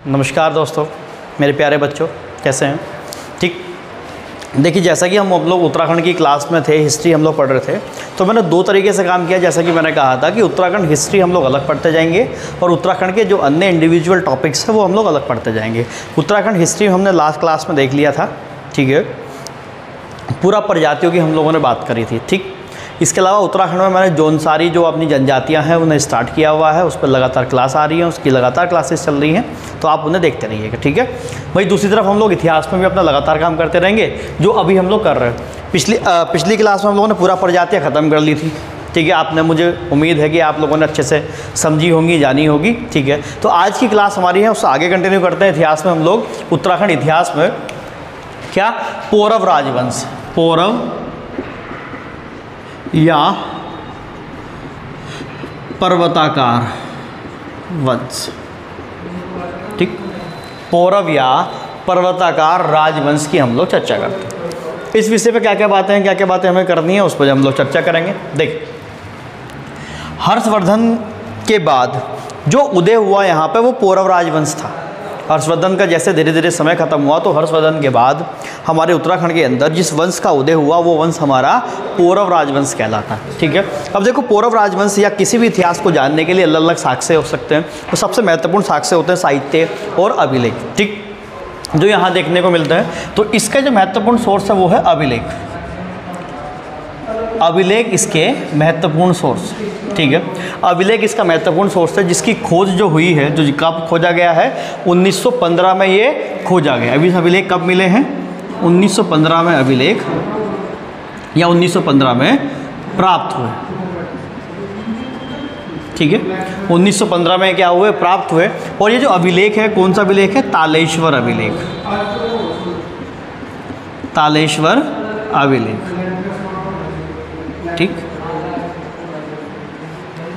नमस्कार दोस्तों, मेरे प्यारे बच्चों, कैसे हैं? ठीक। देखिए, जैसा कि हम लोग उत्तराखंड की क्लास में थे, हिस्ट्री हम लोग पढ़ रहे थे, तो मैंने दो तरीके से काम किया। जैसा कि मैंने कहा था कि उत्तराखंड हिस्ट्री हम लोग अलग पढ़ते जाएंगे और उत्तराखंड के जो अन्य इंडिविजुअल टॉपिक्स हैं वो हम लोग अलग पढ़ते जाएंगे। उत्तराखंड हिस्ट्री हमने लास्ट क्लास में देख लिया था, ठीक है। पूरा प्रजातियों की हम लोगों ने बात करी थी, ठीक। इसके अलावा उत्तराखंड में मैंने जौनसारी जो अपनी जनजातियां हैं उन्हें स्टार्ट किया हुआ है, उस पर लगातार क्लास आ रही है, उसकी लगातार क्लासेस चल रही हैं, तो आप उन्हें देखते रहिएगा, ठीक है। वही दूसरी तरफ हम लोग इतिहास में भी अपना लगातार काम करते रहेंगे, जो अभी हम लोग कर रहे हैं। पिछली क्लास में हम लोगों ने पूरा प्रजातियाँ ख़त्म कर ली थी, ठीक है। आपने, मुझे उम्मीद है कि आप लोगों ने अच्छे से समझी होंगी, जानी होगी, ठीक है। तो आज की क्लास हमारी है, उससे आगे कंटिन्यू करते हैं। इतिहास में हम लोग उत्तराखंड इतिहास में क्या पौरव राजवंश, पौरव या पर्वताकार वंश, ठीक। पौरव या पर्वताकार राजवंश की हम लोग चर्चा करते हैं। इस विषय पे क्या क्या बातें हैं, क्या क्या बातें हमें करनी है, उस पर हम लोग चर्चा करेंगे। देखिए, हर्षवर्धन के बाद जो उदय हुआ यहाँ पे वो पौरव राजवंश था। हर्षवर्धन का जैसे धीरे धीरे समय खत्म हुआ, तो हर्षवर्धन के बाद हमारे उत्तराखंड के अंदर जिस वंश का उदय हुआ वो वंश हमारा पौरव राजवंश कहलाता है, ठीक है। अब देखो, पौरव राजवंश या किसी भी इतिहास को जानने के लिए अलग अलग साक्ष्य हो सकते हैं। तो सबसे महत्वपूर्ण साक्ष्य होते हैं साहित्य और अभिलेख, ठीक, जो यहाँ देखने को मिलते हैं। तो इसका जो महत्वपूर्ण सोर्स है वो है अभिलेख। अभिलेख इसके महत्वपूर्ण सोर्स, ठीक है। अभिलेख इसका महत्वपूर्ण सोर्स है, जिसकी खोज जो हुई है, जो कब खोजा गया है, 1915 में ये खोजा गया। अभी अभिलेख कब मिले हैं? 1915 में अभिलेख या 1915 में प्राप्त हुए, ठीक है। 1915 में क्या हुए? प्राप्त हुए। और ये जो अभिलेख है, कौन सा अभिलेख है? तालेश्वर अभिलेख, तालेश्वर अभिलेख, ठीक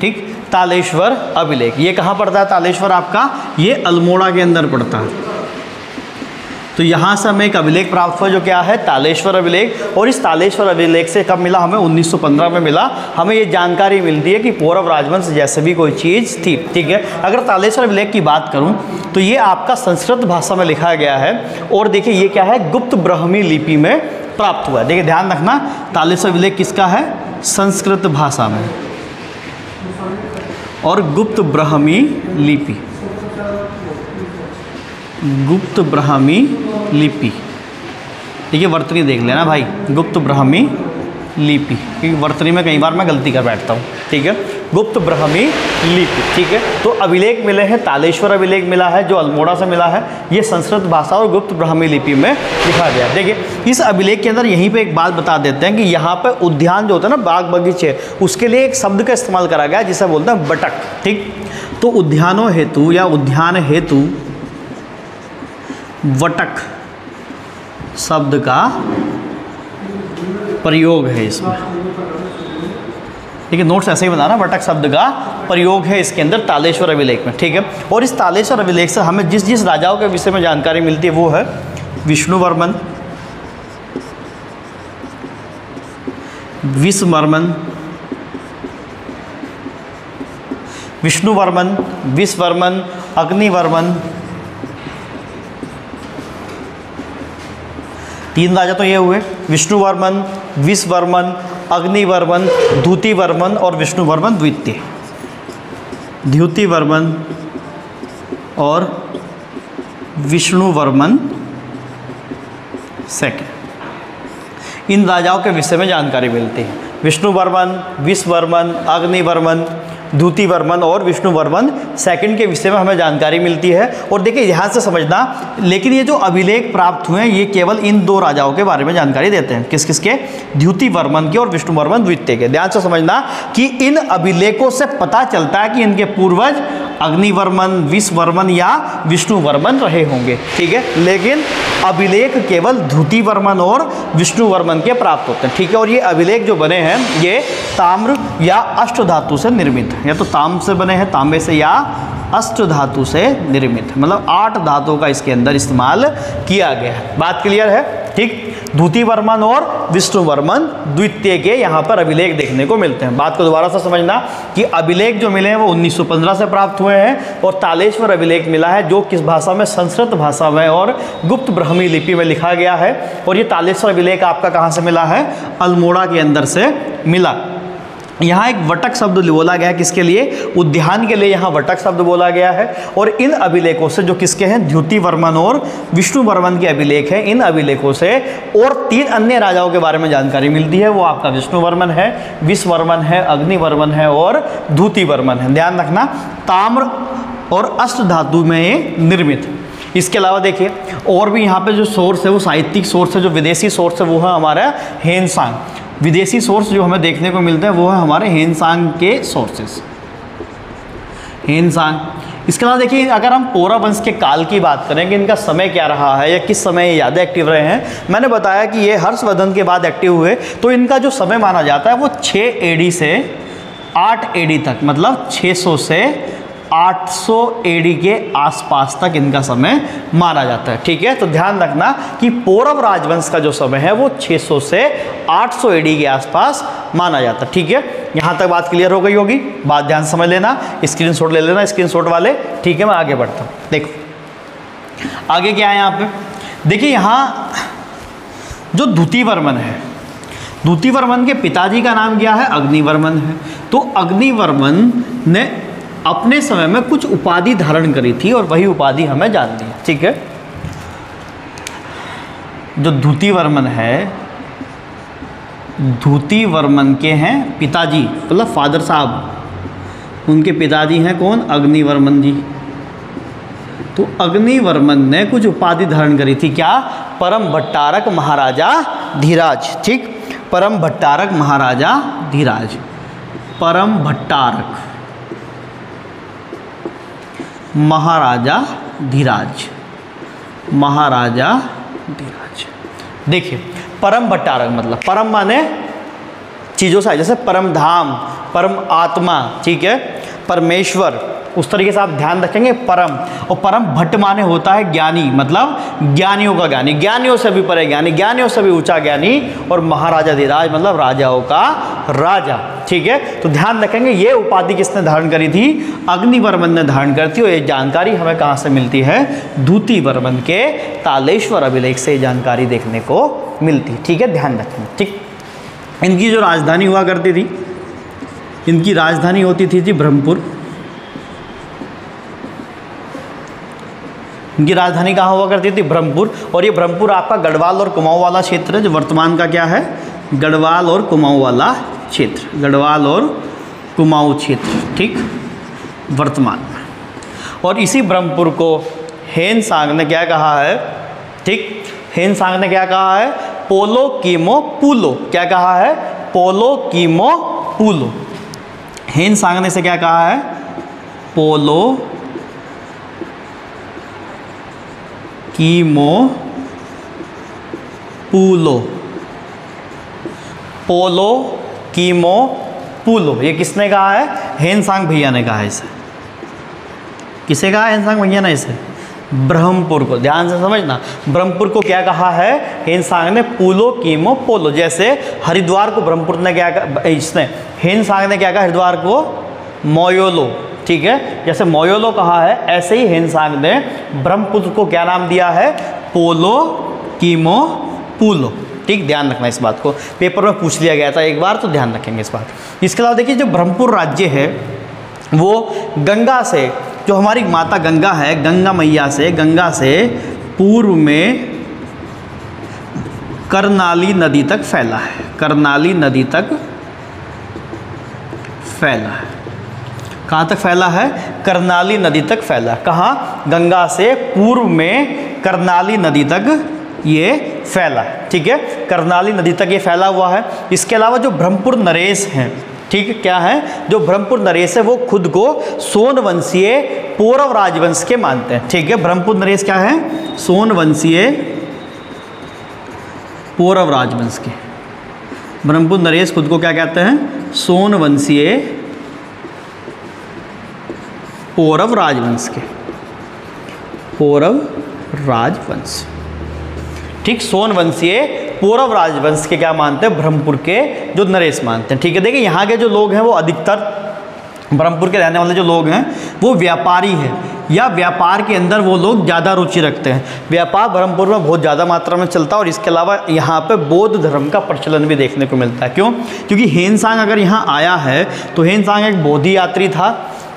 ठीक। तालेश्वर अभिलेख ये कहाँ पड़ता है? तालेश्वर आपका ये अल्मोड़ा के अंदर पड़ता है। तो यहाँ से हमें एक अभिलेख प्राप्त हुआ, जो क्या है? तालेश्वर अभिलेख। और इस तालेश्वर अभिलेख से कब मिला हमें? 1915 में मिला। हमें ये जानकारी मिलती है कि पौरव राजवंश जैसे भी कोई चीज़ थी, ठीक है। अगर तालेश्वर अभिलेख की बात करूँ तो ये आपका संस्कृत भाषा में लिखा गया है। और देखिए, ये क्या है? गुप्त ब्राह्मी लिपि में प्राप्त हुआ है। देखिए, ध्यान रखना, तालेश्वर अभिलेख किसका है? संस्कृत भाषा में, और गुप्त ब्राह्मी लिपि, गुप्त ब्राह्मी लिपि। देखिए, वर्तनी देख लेना भाई, गुप्त ब्राह्मी लिपि, क्योंकि वर्तनी में कई बार मैं गलती कर बैठता हूँ, ठीक है। गुप्त ब्राह्मी लिपि, ठीक है। तो अभिलेख मिले हैं, तालेश्वर अभिलेख मिला है जो अल्मोड़ा से मिला है। ये संस्कृत भाषा और गुप्त ब्राह्मी लिपि में लिखा गया। देखिए, इस अभिलेख के अंदर यहीं पे एक बात बता देते हैं कि यहाँ पे उद्यान जो होता है ना, बाग बगीचे, उसके लिए एक शब्द का इस्तेमाल करा गया जिसे बोलते हैं बटक, ठीक। तो उद्यानों हेतु या उद्यान हेतु वटक शब्द का प्रयोग है इसमें, ठीक है। नोट्स ऐसे ही बनाना, वटक शब्द का प्रयोग है इसके अंदर तालेश्वर अभिलेख में, ठीक है। और इस तालेश्वर अभिलेख से हमें जिस जिस राजाओं के विषय में जानकारी मिलती है वो है विष्णुवर्मन, विषवर्मन, विष्णुवर्मन, विषवर्मन, अग्निवर्मन। तीन राजा तो ये हुए, विष्णुवर्मन, विषवर्मन, अग्निवर्मन, द्युतिवर्मन और विष्णुवर्मन द्वितीय, द्युतिवर्मन और विष्णुवर्मन सेकंड। इन राजाओं के विषय में जानकारी मिलती है। विष्णुवर्मन, विषवर्मन, अग्निवर्मन, द्युतिवर्मन और विष्णुवर्मन सेकंड के विषय में हमें जानकारी मिलती है। और देखिए, ध्यान से समझना, लेकिन ये जो अभिलेख प्राप्त हुए हैं ये केवल इन दो राजाओं के बारे में जानकारी देते हैं। किस किसके? द्युतिवर्मन के और विष्णुवर्मन द्वितीय के। ध्यान से समझना कि इन अभिलेखों से पता चलता है कि इनके पूर्वज अग्निवर्मन, विषवर्मन या विष्णुवर्मन रहे होंगे, ठीक है। लेकिन अभिलेख केवल द्युतिवर्मन और विष्णुवर्मन के प्राप्त होते हैं, ठीक है। और ये अभिलेख जो बने हैं ये ताम्र या अष्टधातु से निर्मित है, या तो ताम्र से बने हैं, तांबे से, या अष्ट धातु से निर्मित है। मतलब 8 धातुओं का इसके अंदर इस्तेमाल किया गया है। बात क्लियर है? ठीक। द्युतिवर्मन और विष्णुवर्मन द्वितीय के यहाँ पर अभिलेख देखने को मिलते हैं। बात को दोबारा से समझना कि अभिलेख जो मिले हैं वो 1915 से प्राप्त हुए हैं और तालेश्वर अभिलेख मिला है जो किस भाषा में, संस्कृत भाषा में और गुप्त ब्राह्मी लिपि में लिखा गया है। और ये तालेश्वर अभिलेख आपका कहाँ से मिला है? अल्मोड़ा के अंदर से मिला। यहाँ एक वटक शब्द बोला गया है, किसके लिए? उद्यान के लिए यहाँ वटक शब्द बोला गया है। और इन अभिलेखों से, जो किसके हैं? द्युतिवर्मन और विष्णुवर्मन के अभिलेख हैं, इन अभिलेखों से और 3 अन्य राजाओं के बारे में जानकारी मिलती है। वो आपका विष्णुवर्मन है, विषवर्मन है, अग्निवर्मन है और द्युतिवर्मन है। ध्यान रखना, ताम्र और अष्ट धातु में ये निर्मित। इसके अलावा देखिए और भी यहाँ पे जो सोर्स है वो साहित्यिक सोर्स है, जो विदेशी सोर्स है वो है हमारा हेनसांग। विदेशी सोर्स जो हमें देखने को मिलते हैं वो है हमारे हेनसांग के सोर्सेस, हेनसांग। इसके अलावा देखिए अगर हम पौरव वंश के काल की बात करें कि इनका समय क्या रहा है या किस समय ये ज़्यादा एक्टिव रहे हैं, मैंने बताया कि ये हर्षवर्धन के बाद एक्टिव हुए, तो इनका जो समय माना जाता है वो 6 AD से 8 AD तक, मतलब 600 से 800 AD के आसपास तक इनका समय माना जाता है। ठीक है, तो ध्यान रखना कि पौरव राजवंश का जो समय है वो 600 से 800 AD के आसपास माना जाता है। ठीक है, यहाँ तक बात क्लियर हो गई होगी। बात ध्यान समझ लेना, स्क्रीनशॉट ले लेना, स्क्रीनशॉट वाले। ठीक है, मैं आगे बढ़ता हूँ। देखो आगे क्या है यहाँ पे, देखिए यहाँ जो द्युतिवर्मन है, द्युतिवर्मन के पिताजी का नाम क्या है? अग्निवर्मन है। तो अग्निवर्मन ने अपने समय में कुछ उपाधि धारण करी थी और वही उपाधि हमें जाननी है। ठीक है, जो द्युतिवर्मन है, द्युतिवर्मन के हैं पिताजी, मतलब फादर साहब, उनके पिताजी हैं कौन? अग्निवर्मन जी। तो अग्निवर्मन ने कुछ उपाधि धारण करी थी, क्या? परम भट्टारक महाराजा धीराज। ठीक, परम भट्टारक महाराजा धीराज, परम भट्टारक महाराजा धीराज, महाराजा धीराज। देखिए परम भट्टारक मतलब परम माने चीज़ों से, जैसे परम धाम, परम आत्मा, ठीक है, परमेश्वर, उस तरीके से आप ध्यान रखेंगे परम। और परम भट्ट माने होता है ज्ञानी, मतलब ज्ञानियों का ज्ञानी, ज्ञानियों से भी परे ज्ञानी, ज्ञानियों से भी ऊंचा ज्ञानी। और महाराजा धीराज मतलब राजाओं का राजा। ठीक है, तो ध्यान रखेंगे ये उपाधि किसने धारण करी थी? अग्निवर्मन ने धारण करती। और ये जानकारी हमें कहाँ से मिलती है? द्युतिवर्मन के तालेश्वर अभिलेख से जानकारी देखने को मिलती है। ठीक है, ध्यान रखें। ठीक, इनकी जो राजधानी हुआ करती थी, इनकी राजधानी होती थी जी ब्रह्मपुर। इनकी राजधानी कहाँ हुआ करती थी? ब्रह्मपुर। और ये ब्रह्मपुर आपका गढ़वाल और कुमाऊं वाला क्षेत्र है, जो वर्तमान का क्या है? गढ़वाल और कुमाऊं वाला क्षेत्र, गढ़वाल और कुमाऊं क्षेत्र। ठीक, वर्तमान में। और इसी ब्रह्मपुर को हेनसांग ने क्या कहा है? ठीक, हेनसांग ने क्या कहा है? पोलो कीमो पूलो। क्या कहा है? पोलो कीमो पूलो। हेनसांग ने इसे क्या कहा है? पोलो कीमो पूलो, पोलो कीमो पूलो। ये किसने कहा है? हेनसांग भैया ने कहा है इसे। किसे कहा है हेनसांग भैया ने इसे? ब्रह्मपुर को। ध्यान से समझना, ब्रह्मपुर को क्या कहा है? हेनसांग ने पूलो कीमो पोलो। जैसे हरिद्वार को ब्रह्मपुर ने क्या कहा? इसने हेनसांग ने क्या कहा? हरिद्वार को मोयोलो। ठीक है, जैसे मोयोलो कहा है, ऐसे ही हेनसांग ने ब्रह्मपुत्र को क्या नाम दिया है? पोलो कीमो पूलो। ठीक, ध्यान रखना इस बात को, पेपर में पूछ लिया गया था एक बार, तो ध्यान रखेंगे इस बात। इसके अलावा देखिए जो ब्रह्मपुर राज्य है वो गंगा से, जो हमारी माता गंगा है, गंगा मैया से, गंगा से पूर्व में करनाली नदी तक फैला है। करनाली नदी तक फैला है। कहाँ तक फैला है? करनाली नदी तक फैला। कहाँ? गंगा से पूर्व में करनाली नदी तक ये फैला। ठीक है, करनाली नदी तक ये फैला हुआ है। इसके अलावा जो ब्रह्मपुर नरेश हैं, ठीक है, क्या है? जो ब्रह्मपुर नरेश है वो खुद को सोनवंशीय पौरव राजवंश के मानते हैं। ठीक है, ब्रह्मपुर नरेश क्या है? सोनवंशीय पौरव राजवंश के। ब्रह्मपुर नरेश खुद को क्या कहते हैं? सोनवंशीय पौरव राजवंश के, पौरव राजवंश। ठीक, सोन वंशीय पौरव राजवंश के क्या मानते हैं, ब्रह्मपुर के जो नरेश मानते हैं। ठीक है, देखिए यहाँ के जो लोग हैं वो अधिकतर ब्रह्मपुर के रहने वाले जो लोग हैं वो व्यापारी हैं, या व्यापार के अंदर वो लोग ज़्यादा रुचि रखते हैं। व्यापार ब्रह्मपुर में बहुत ज़्यादा मात्रा में चलता है, और इसके अलावा यहाँ पे बौद्ध धर्म का प्रचलन भी देखने को मिलता है। क्यों? क्योंकि हेनसांग अगर यहाँ आया है तो हेनसांग एक बौद्धि यात्री था,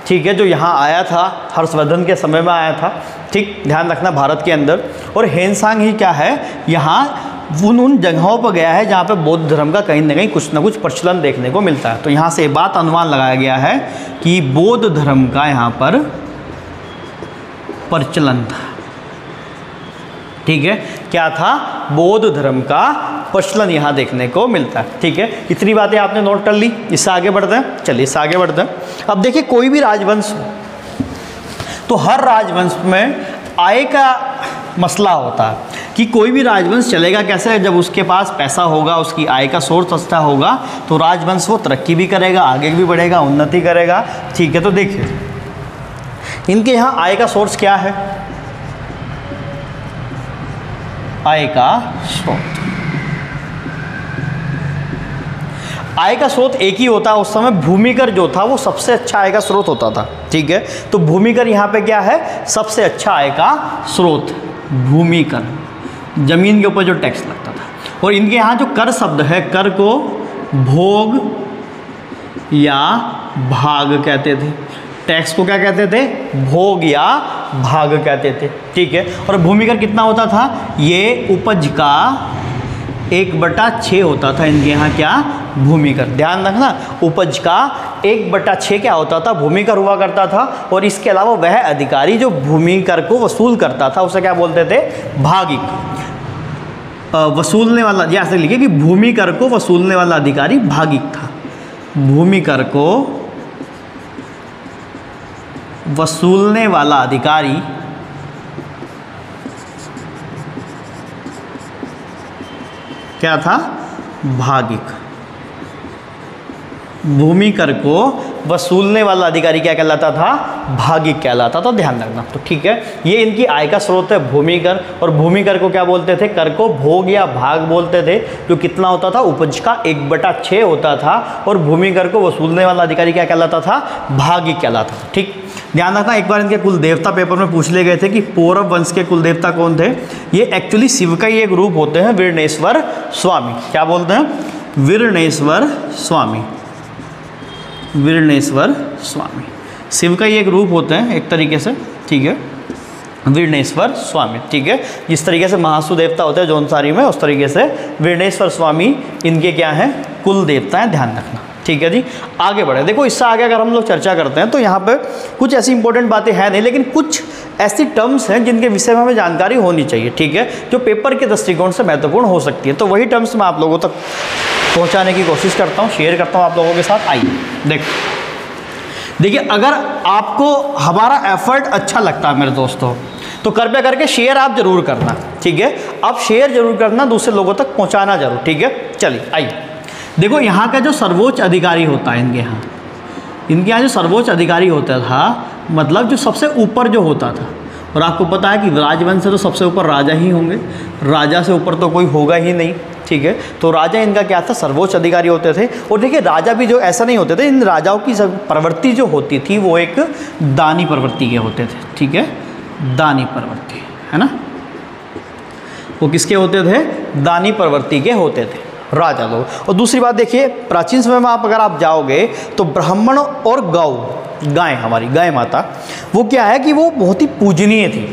ठीक है, जो यहाँ आया था, हर्षवर्धन के समय में आया था। ठीक, ध्यान रखना भारत के अंदर। और हेनसांग ही क्या है, यहाँ उन जगहों पर गया है जहाँ पे बौद्ध धर्म का कहीं ना कहीं कुछ ना कुछ प्रचलन देखने को मिलता है। तो यहाँ से बात अनुमान लगाया गया है कि बौद्ध धर्म का यहाँ पर प्रचलन था। ठीक है, क्या था, बौद्ध धर्म का प्रचलन यहाँ देखने को मिलता है। ठीक है, इतनी बातें आपने नोट कर ली। इससे आगे बढ़ते हैं, चलिए इससे आगे बढ़ते हैं। अब देखिए, कोई भी राजवंश हो तो हर राजवंश में आय का मसला होता है कि कोई भी राजवंश चलेगा कैसे, जब उसके पास पैसा होगा, उसकी आय का सोर्स अच्छा होगा, तो राजवंश वो तरक्की भी करेगा, आगे भी बढ़ेगा, उन्नति करेगा। ठीक है, तो देखिए इनके यहाँ आय का सोर्स क्या है, आय का स्रोत। आय का स्रोत एक ही होता है। उस समय भूमिकर जो था वो सबसे अच्छा आय का स्रोत होता था। ठीक है, तो भूमिकर यहाँ पे क्या है, सबसे अच्छा आय का स्रोत। भूमिकर, जमीन के ऊपर जो टैक्स लगता था। और इनके यहाँ जो कर शब्द है, कर को भोग या भाग कहते थे, टैक्स को क्या कहते थे, भोग या भाग कहते थे। ठीक है, और भूमिकर कितना होता था, ये उपज का 1/6 होता था इनके यहाँ, क्या, भूमिकर। ध्यान रखना, उपज का 1/6 क्या होता था, भूमिकर हुआ करता था। और इसके अलावा वह अधिकारी जो भूमिकर को वसूल करता था उसे क्या बोलते थे, भागिक। वसूलने वाला, जैसे लिखे कि भूमिकर को वसूलने वाला अधिकारी भागिक था। भूमिकर को वसूलने वाला अधिकारी क्या था, भागिक। भूमिकर को वसूलने वाला अधिकारी क्या कहलाता था, भागिक कहलाता था। ध्यान रखना। तो ठीक है, ये इनकी आय का स्रोत है भूमिकर। और भूमिकर को क्या बोलते थे, कर को भोग या भाग बोलते थे, जो कितना होता था, उपज का 1/6 होता था। और भूमिकर को वसूलने वाला अधिकारी क्या कहलाता था, भागिक कहलाता था। ठीक, ध्यान रखना। एक बार इनके कुल देवता पेपर में पूछ ले गए थे कि पौरव वंश के कुल देवता कौन थे। ये एक्चुअली शिव का ही एक रूप होते हैं, वीरणेश्वर स्वामी। क्या बोलते हैं, वीरणेश्वर स्वामी। वीरणेश्वर स्वामी शिव का ही एक रूप होते हैं एक तरीके से। ठीक है, वीरणेश्वर स्वामी। ठीक है, जिस तरीके से महासु देवता होते हैं जौनसारी में, उस तरीके से वीरणेश्वर स्वामी इनके क्या हैं, कुल देवता हैं। ध्यान रखना। ठीक है जी, आगे बढ़े। देखो, इससे आगे अगर हम लोग चर्चा करते हैं तो यहाँ पे कुछ ऐसी इंपॉर्टेंट बातें हैं नहीं, लेकिन कुछ ऐसी टर्म्स हैं जिनके विषय में हमें जानकारी होनी चाहिए। ठीक है, जो पेपर के दृष्टिकोण से महत्वपूर्ण हो सकती है। तो वही टर्म्स मैं आप लोगों तक पहुँचाने की कोशिश करता हूँ, शेयर करता हूँ आप लोगों के साथ। आइए देखिए, अगर आपको हमारा एफर्ट अच्छा लगता है मेरे दोस्तों, तो कृपया करके शेयर आप जरूर करना। ठीक है, आप शेयर जरूर करना, दूसरे लोगों तक पहुँचाना जरूर। ठीक है, चलिए आइए। देखो, यहाँ का जो सर्वोच्च अधिकारी होता है इनके यहाँ जो सर्वोच्च अधिकारी होता था, मतलब जो सबसे ऊपर जो होता था। और आपको पता है कि राजवंश से तो सबसे ऊपर राजा ही होंगे, राजा से ऊपर तो कोई होगा ही नहीं। ठीक है, तो राजा इनका क्या था, सर्वोच्च अधिकारी होते थे। और देखिए, राजा भी जो ऐसा नहीं होते थे, इन राजाओं की प्रवृत्ति जो होती थी वो एक दानी प्रवृत्ति के होते थे। ठीक है, दानी प्रवृत्ति, है ना, वो किसके होते थे, दानी प्रवृत्ति के होते थे राजा लोग। और दूसरी बात देखिए, प्राचीन समय में अगर आप जाओगे तो ब्राह्मण और गौ, गाय, हमारी गाय माता, वो क्या है कि वो बहुत ही पूजनीय थी।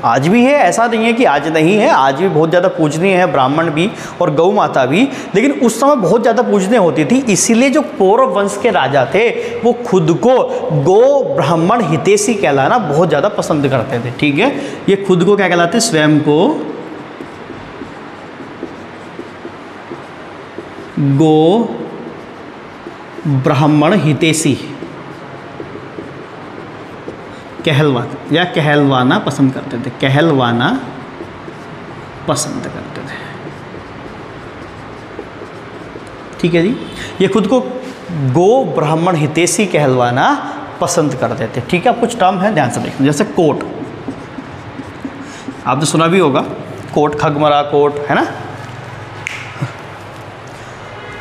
आज भी है, ऐसा नहीं है कि आज नहीं है, आज भी बहुत ज़्यादा पूजनीय है ब्राह्मण भी और गौ माता भी। लेकिन उस समय बहुत ज़्यादा पूजनीय होती थी, इसीलिए जो पौरव वंश के राजा थे वो खुद को गौ ब्राह्मण हितैषी कहलाना बहुत ज़्यादा पसंद करते थे। ठीक है, ये खुद को क्या कहलाते, स्वयं को गो ब्राह्मण हितैषी कहलवाना पसंद करते थे। कहलवाना पसंद करते थे। ठीक है जी, ये खुद को गो ब्राह्मण हितैषी कहलवाना पसंद करते थे। ठीक है, कुछ टर्म है ध्यान से देखना, जैसे कोट, आपने सुना भी होगा। कोट, खगमरा कोट, है ना।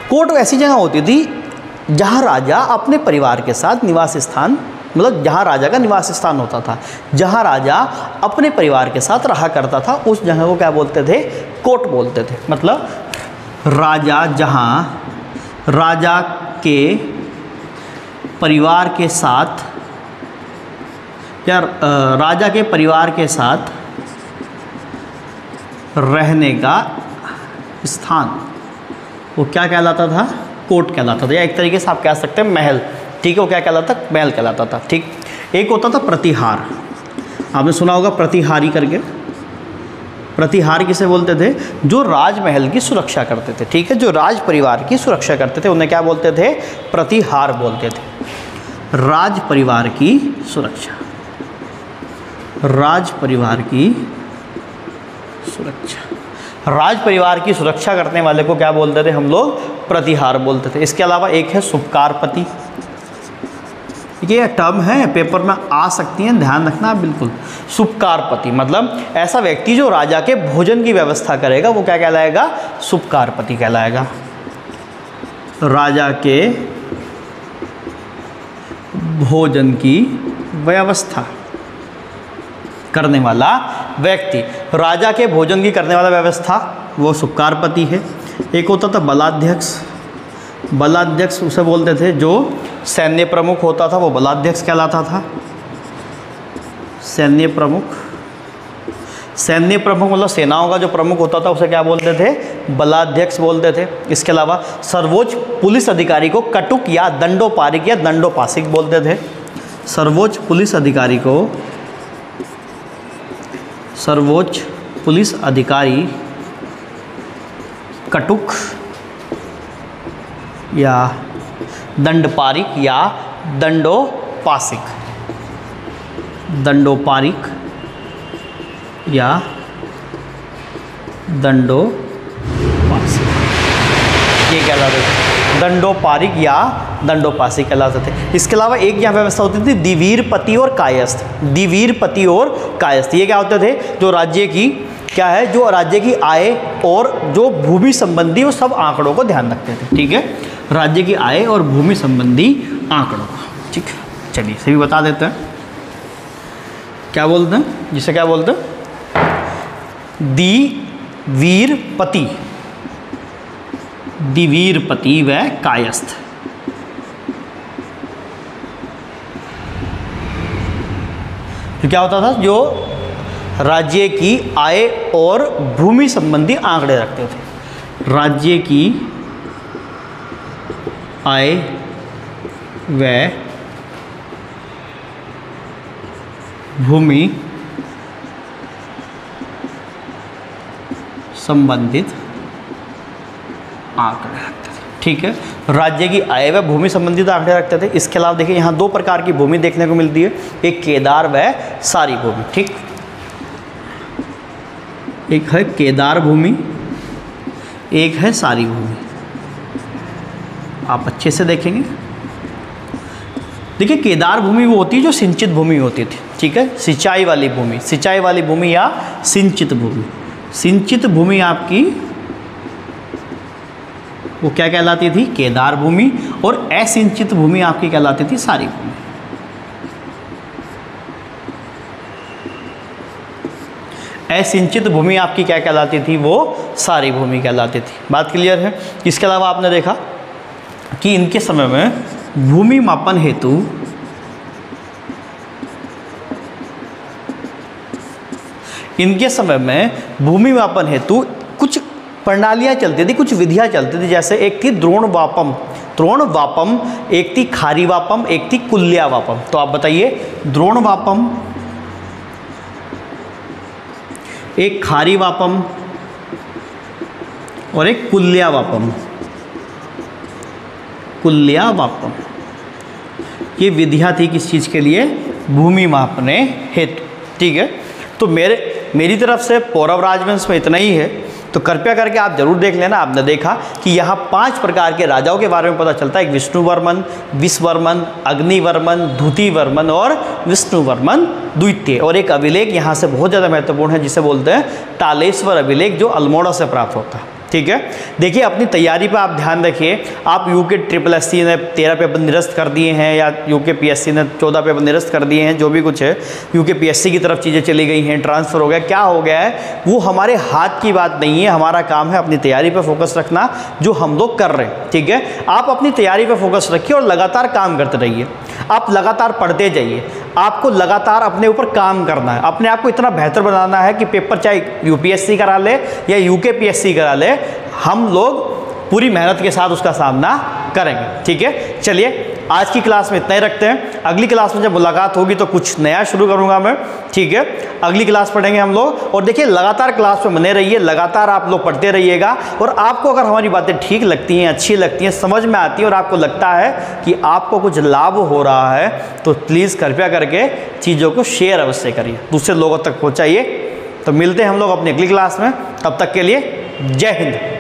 कोट ऐसी जगह होती थी जहाँ राजा अपने परिवार के साथ निवास स्थान, मतलब जहाँ राजा का निवास स्थान होता था, जहाँ राजा अपने परिवार के साथ रहा करता था, उस जगह को क्या बोलते थे? कोट बोलते थे। मतलब राजा जहाँ राजा के परिवार के साथ या राजा के परिवार के साथ रहने का स्थान, वो क्या कहलाता था? कोट कहलाता था, या एक तरीके से आप कह सकते हैं महल। ठीक है, वो क्या कहलाता था? महल कहलाता था। ठीक, एक होता था प्रतिहार, आपने सुना होगा प्रतिहारी करके। प्रतिहार किसे बोलते थे? जो राजमहल की सुरक्षा करते थे। ठीक है, जो राज परिवार की सुरक्षा करते थे उन्हें क्या बोलते थे? प्रतिहार बोलते थे। राज परिवार की सुरक्षा, राज परिवार की सुरक्षा, राज परिवार की सुरक्षा करने वाले को क्या बोलते थे हम लोग? प्रतिहार बोलते थे। इसके अलावा एक है सुपकारपति, ये टर्म है, पेपर में आ सकती हैं, ध्यान रखना बिल्कुल। सुपकारपति मतलब ऐसा व्यक्ति जो राजा के भोजन की व्यवस्था करेगा, वो क्या कहलाएगा? सुपकारपति कहलाएगा। राजा के भोजन की व्यवस्था करने वाला व्यक्ति, राजा के भोजन की करने वाला व्यवस्था, वो सुपकारपति है। एक होता था बलाध्यक्ष, बलाध्यक्ष उसे बोलते थे जो सैन्य प्रमुख होता था, वो बलाध्यक्ष कहलाता था। सैन्य प्रमुख, सैन्य प्रमुख मतलब सेनाओं का जो प्रमुख होता था उसे क्या बोलते थे? बलाध्यक्ष बोलते थे। इसके अलावा सर्वोच्च पुलिस अधिकारी को कटुक या दंडोपारिक या दंडोपासिक बोलते थे। सर्वोच्च पुलिस अधिकारी को, सर्वोच्च पुलिस अधिकारी कटुक या दंडपारिक या दंडोपासिक, दंडोपारिक या दंडोपासिक, ये कहलाते थे। दंडोपारिक या दंडोपासिक कहलाते थे। इसके अलावा एक यहाँ व्यवस्था होती थी द्विवीरपति और कायस्थ। द्विवीरपति और कायस्थ ये क्या होते थे? जो राज्य की क्या है, जो राज्य की आय और जो भूमि संबंधी वो सब आंकड़ों को ध्यान रखते थे। ठीक है, राज्य की आय और भूमि संबंधी आंकड़ों को। ठीक, चलिए इसे भी बता देते हैं। क्या बोलते हैं? जिसे क्या बोलते हैं? द्विवीरपति, द्विवीरपति व कायस्थ। तो क्या होता था? जो राज्य की आय और भूमि संबंधी आंकड़े रखते थे। राज्य की आय व भूमि संबंधित आंकड़े रखते थे। ठीक है, राज्य की आय व भूमि संबंधित आंकड़े रखते थे। इसके अलावा देखिए यहाँ दो प्रकार की भूमि देखने को मिलती है, एक केदार व सारी भूमि। ठीक, एक है केदार भूमि, एक है सारी भूमि। आप अच्छे से देखेंगे। देखिए केदार भूमि वो होती है जो सिंचित भूमि होती थी। ठीक है, सिंचाई वाली भूमि, सिंचाई वाली भूमि या सिंचित भूमि। सिंचित भूमि आपकी वो क्या कहलाती थी? केदार भूमि। और असिंचित भूमि आपकी कहलाती थी सारी भूमि। असिंचित भूमि आपकी क्या कहलाती थी? वो सारी भूमि कहलाती थी। बात क्लियर है? इसके अलावा आपने देखा कि इनके समय में भूमि मापन हेतु भूमि मापन हेतु कुछ प्रणालियाँ चलती थी, कुछ विधियाँ चलती थी। जैसे एक थी द्रोण वापम, एक थी खारी वापम, एक थी कुल्या वापम। तो आप बताइए, द्रोण वापम, एक खारी वापम और एक कुल्या वापम। कुल्या वापम ये विधियाँ थी किस चीज़ के लिए? भूमि मापने हेतु। ठीक है, तो मेरी तरफ से पौरव राजवंश में इतना ही है। तो कृपया करके आप जरूर देख लेना। आपने देखा कि यहाँ 5 प्रकार के राजाओं के बारे में पता चलता है, एक विष्णुवर्मन, विषवर्मन, अग्निवर्मन, द्युतिवर्मन और विष्णुवर्मन द्वितीय। और एक अभिलेख यहाँ से बहुत ज़्यादा महत्वपूर्ण है जिसे बोलते हैं तालेश्वर अभिलेख, जो अल्मोड़ा से प्राप्त होता है। ठीक है, देखिए अपनी तैयारी पर आप ध्यान रखिए। आप यूके SSSC ने 13 पेपर निरस्त कर दिए हैं या यूके PSC ने 14 पेपर निरस्त कर दिए हैं, जो भी कुछ है यूके PSC की तरफ चीज़ें चली गई हैं, ट्रांसफ़र हो गया, क्या हो गया है, वो हमारे हाथ की बात नहीं है। हमारा काम है अपनी तैयारी पर फोकस रखना, जो हम लोग कर रहे हैं। ठीक है, आप अपनी तैयारी पर फोकस रखिए और लगातार काम करते रहिए। आप लगातार पढ़ते जाइए, आपको लगातार अपने ऊपर काम करना है, अपने आप को इतना बेहतर बनाना है कि पेपर चाहे UPSC करा ले या यूके PSC करा ले, हम लोग पूरी मेहनत के साथ उसका सामना करेंगे। ठीक है, चलिए आज की क्लास में इतना ही रखते हैं। अगली क्लास में जब मुलाकात होगी तो कुछ नया शुरू करूंगा मैं। ठीक है, अगली क्लास पढ़ेंगे हम लोग। और देखिए लगातार क्लास में बने रहिए, लगातार आप लोग पढ़ते रहिएगा। और आपको अगर हमारी बातें ठीक लगती हैं, अच्छी लगती हैं, समझ में आती है और आपको लगता है कि आपको कुछ लाभ हो रहा है, तो प्लीज़ कृपया करके चीज़ों को शेयर अवश्य करिए, दूसरे लोगों तक पहुँचाइए। तो मिलते हैं हम लोग अपनी अगली क्लास में, तब तक के लिए जय हिंद।